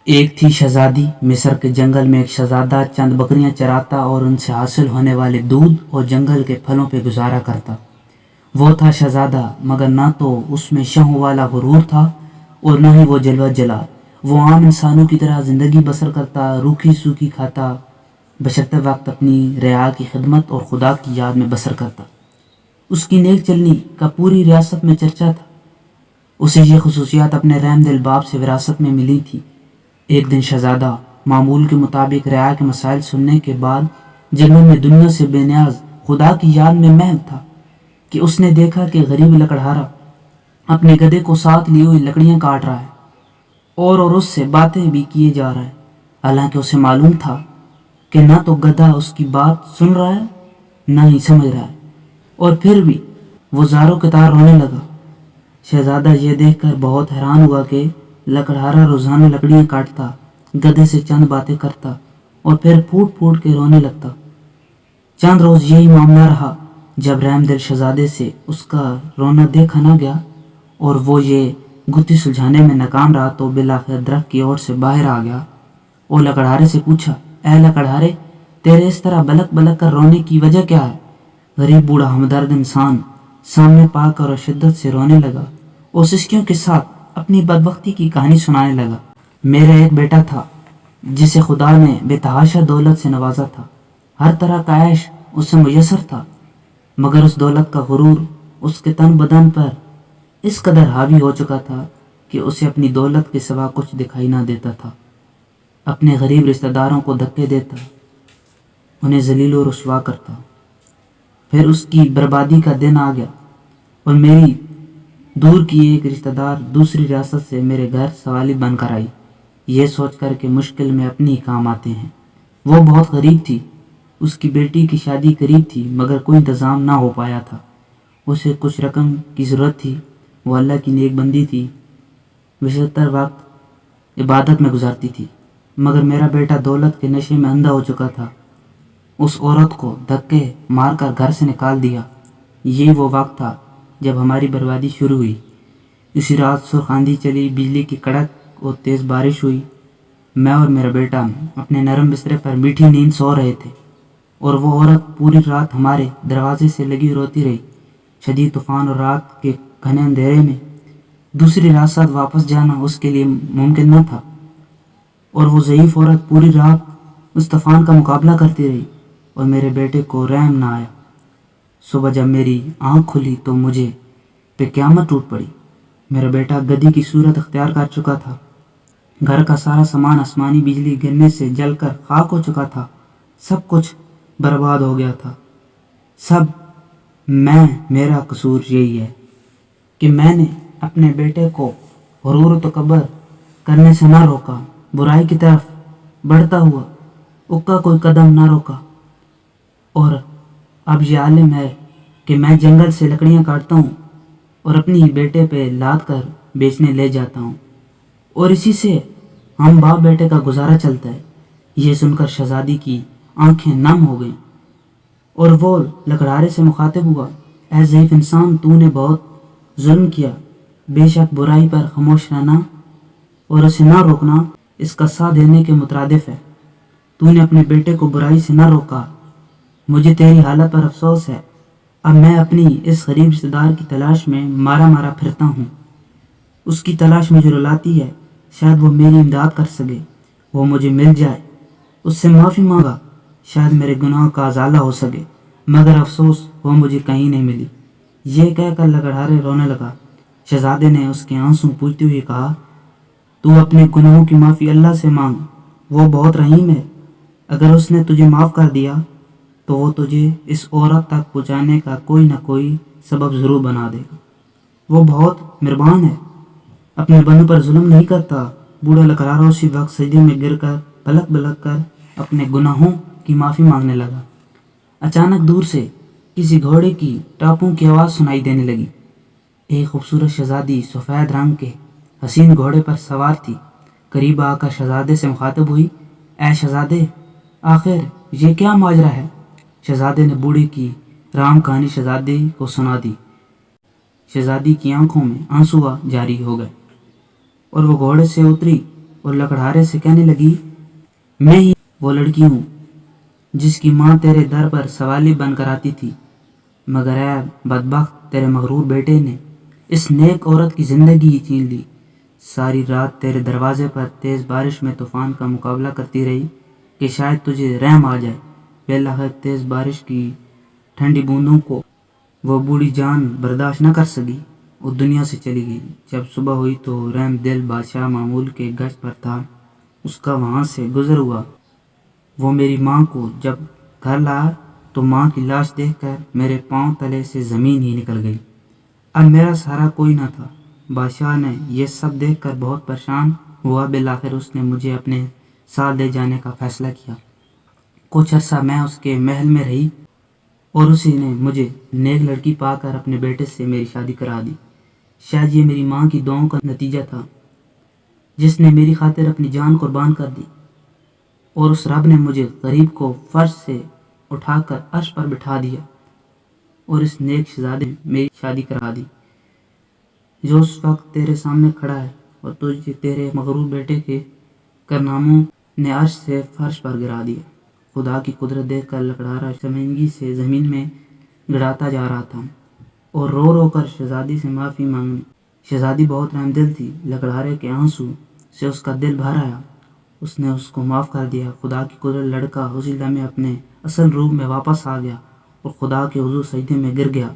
ایک تھی شہزادی، مصر کے جنگل میں ایک شہزادہ چند بکریاں چراتا اور ان سے حاصل ہونے والے دودھ اور جنگل کے پھلوں پہ گزارا کرتا۔ وہ تھا شہزادہ، مگر نہ تو اس میں شہوں والا غرور تھا اور نہ ہی وہ جلوہ جلال۔ وہ عام انسانوں کی طرح زندگی بسر کرتا، روکھی سوکھی کھاتا، بشرطِ وقت اپنی رعایا کی خدمت اور خدا کی یاد میں بسر کرتا۔ اس کی نیک چلنی کا پوری ریاست میں چرچا تھا۔ اسے یہ خصوصیات اپنے رحم دل باپ سے وراثت میں ملی تھی۔ ایک دن شہزادہ معمول کے مطابق رعایا کے مسائل سننے کے بعد جنگل میں دنیا سے بے نیاز خدا کی یاد میں محو تھا کہ اس نے دیکھا کہ غریب لکڑہارا اپنے گدھے کو ساتھ لیے ہوئے لکڑیاں کاٹ رہا ہے اور اس سے باتیں بھی کیے جا رہا ہے، حالانکہ اسے معلوم تھا کہ نہ تو گدھا اس کی بات سن رہا ہے نہ ہی سمجھ رہا ہے، اور پھر بھی وہ زاروں کے تار رونے لگا۔ شہزادہ یہ دیکھ کر بہت حیران ہوا کہ لکڑہارا روزانہ لکڑیاں کاٹتا، گدھے سے چند باتیں کرتا اور پھر پھوٹ پھوٹ کے رونے لگتا۔ چند روز یہی معاملہ رہا۔ جب رحم دل شہزادے سے اس کا رونا دیکھا نہ گیا اور وہ یہ گتھی سلجھانے میں ناکام رہا تو بالآخر درخت کی اوٹ سے باہر آ گیا اور لکڑہارے سے پوچھا، اے لکڑہارے، تیرے اس طرح بلک بلک کر رونے کی وجہ کیا ہے؟ غریب بوڑھا ہمدرد انسان سامنے پا کر اور شدت سے رونے لگا اور سسکیوں کے ساتھ اپنی بدبختی کی کہانی سنانے لگا۔ میرا ایک بیٹا تھا جسے خدا نے بے تحاشا دولت سے نوازا تھا۔ ہر طرح کا عیش اسے میسر تھا، مگر اس دولت کا غرور اس کے تن بدن پر اس قدر حاوی ہو چکا تھا کہ اسے اپنی دولت کے سوا کچھ دکھائی نہ دیتا تھا۔ اپنے غریب رشتہ داروں کو دھکے دیتا، انہیں ذلیل و رسوا کرتا۔ پھر اس کی بربادی کا دن آ گیا اور میری دور کی ایک رشتہ دار دوسری ریاست سے میرے گھر سوالی بن کر آئی، یہ سوچ کر کہ مشکل میں اپنی ہی کام آتے ہیں۔ وہ بہت غریب تھی، اس کی بیٹی کی شادی قریب تھی مگر کوئی انتظام نہ ہو پایا تھا۔ اسے کچھ رقم کی ضرورت تھی۔ وہ اللہ کی نیک بندی تھی، بیشتر وقت عبادت میں گزارتی تھی، مگر میرا بیٹا دولت کے نشے میں اندھا ہو چکا تھا۔ اس عورت کو دھکے مار کر گھر سے نکال دیا۔ یہ وہ وقت تھا جب ہماری بربادی شروع ہوئی۔ اسی رات سرخ آندھی چلی، بجلی کی کڑک اور تیز بارش ہوئی۔ میں اور میرا بیٹا اپنے نرم بسترے پر میٹھی نیند سو رہے تھے اور وہ عورت پوری رات ہمارے دروازے سے لگی روتی رہی۔ شدید طوفان اور رات کے گھنے اندھیرے میں دوسری ریاست واپس جانا اس کے لیے ممکن نہ تھا، اور وہ ضعیف عورت پوری رات اس طوفان کا مقابلہ کرتی رہی اور میرے بیٹے کو رحم نہ آیا۔ صبح جب میری آنکھ کھلی تو مجھے پہ قیامت ٹوٹ پڑی۔ میرا بیٹا گدھی کی صورت اختیار کر چکا تھا۔ گھر کا سارا سامان آسمانی بجلی گرنے سے جل کر خاک ہو چکا تھا۔ سب کچھ برباد ہو گیا تھا۔ میرا قصور یہی ہے کہ میں نے اپنے بیٹے کو غرور و تکبر کرنے سے نہ روکا، برائی کی طرف بڑھتا ہوا اکا کوئی قدم نہ روکا، اور اب یہ عالم ہے کہ میں جنگل سے لکڑیاں کاٹتا ہوں اور اپنی بیٹے پہ لاد کر بیچنے لے جاتا ہوں، اور اسی سے ہم باپ بیٹے کا گزارا چلتا ہے۔ یہ سن کر شہزادی کی آنکھیں نم ہو گئیں اور وہ لکڑہارے سے مخاطب ہوا، اے ضعیف انسان، تو نے بہت ظلم کیا۔ بے شک برائی پر خاموش رہنا اور اسے نہ روکنا اس کا ساتھ دینے کے مترادف ہے۔ تو نے اپنے بیٹے کو برائی سے نہ روکا۔ مجھے تیری حالت پر افسوس ہے۔ اب میں اپنی اس غریب رشتہ دار کی تلاش میں مارا مارا پھرتا ہوں۔ اس کی تلاش مجھے رلاتی ہے، شاید وہ میری امداد کر سکے، وہ مجھے مل جائے، اس سے معافی مانگا، شاید میرے گناہوں کا ازالہ ہو سکے، مگر افسوس وہ مجھے کہیں نہیں ملی۔ یہ کہہ کر لکڑہارے رونے لگا۔ شہزادے نے اس کے آنسو پوچھتے ہوئے کہا، تو اپنے گناہوں کی معافی اللہ سے مانگ، وہ بہت رحیم ہے۔ اگر اس نے تجھے معاف کر دیا تو وہ تجھے اس عورت تک پہنچانے کا کوئی نہ کوئی سبب ضرور بنا دے گا۔ وہ بہت مہربان ہے، اپنے بندوں پر ظلم نہیں کرتا۔ بوڑھا لکڑہارا اسی وقت سجدے میں گر کر پلک بلک کر اپنے گناہوں کی معافی مانگنے لگا۔ اچانک دور سے کسی گھوڑے کی ٹاپوں کی آواز سنائی دینے لگی۔ ایک خوبصورت شہزادی سفید رنگ کے حسین گھوڑے پر سوار تھی۔ قریب آ کر شہزادے سے مخاطب ہوئی، اے شہزادے، آخر یہ کیا ماجرا ہے؟ شہزادے نے بوڑھے کی رام کہانی شہزادے کو سنا دی۔ شہزادی کی آنکھوں میں آنسو جاری ہو گئے اور وہ گھوڑے سے اتری اور لکڑہارے سے کہنے لگی میں ہی وہ لڑکی ہوں جس کی ماں تیرے در پر سوالی بن کر آتی تھی، مگر اے بدبخت تیرے مغرور بیٹے نے اس نیک عورت کی زندگی ہی چھین لی۔ ساری رات تیرے دروازے پر تیز بارش میں طوفان کا مقابلہ کرتی رہی کہ شاید تجھے رحم آ جائے۔ بالآخر تیز بارش کی ٹھنڈی بوندوں کو وہ بوڑھی جان برداشت نہ کر سکی اور دنیا سے چلی گئی۔ جب صبح ہوئی تو رحم دل بادشاہ معمول کے گشت پر تھا، اس کا وہاں سے گزر ہوا۔ وہ میری ماں کو جب گھر لایا تو ماں کی لاش دیکھ کر میرے پاؤں تلے سے زمین ہی نکل گئی۔ اب میرا سہارا کوئی نہ تھا۔ بادشاہ نے یہ سب دیکھ کر بہت پریشان ہوا۔ بالآخر اس نے مجھے اپنے ساتھ لے جانے کا فیصلہ کیا۔ کچھ عرصہ میں اس کے محل میں رہی اور اسی نے مجھے نیک لڑکی پا کر اپنے بیٹے سے میری شادی کرا دی۔ شاید یہ میری ماں کی دعاؤں کا نتیجہ تھا جس نے میری خاطر اپنی جان قربان کر دی، اور اس رب نے مجھے غریب کو فرش سے اٹھا کر عرش پر بٹھا دیا اور اس نیک شہزادے نے میری شادی کرا دی جو اس وقت تیرے سامنے کھڑا ہے، اور تجھے تیرے مغرور بیٹے کے کارناموں نے عرش سے فرش پر گرا دیا۔ خدا کی قدرت دیکھ کر لکڑہارا شرمندگی سے زمین میں گڑاتا جا رہا تھا اور رو رو کر شہزادی سے معافی مانگی۔ شہزادی بہت رحم دل تھی، لکڑہارے کے آنسو سے اس کا دل بھر آیا، اس نے اس کو معاف کر دیا۔ خدا کی قدرت لڑکا اسی لمحے اپنے اصل روپ میں واپس آ گیا اور خدا کے حضور سجدے میں گر گیا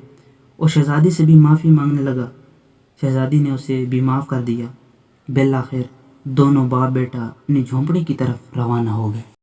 اور شہزادی سے بھی معافی مانگنے لگا۔ شہزادی نے اسے بھی معاف کر دیا۔ بالآخر دونوں باپ بیٹا اپنی جھونپڑی کی طرف روانہ ہو گئے۔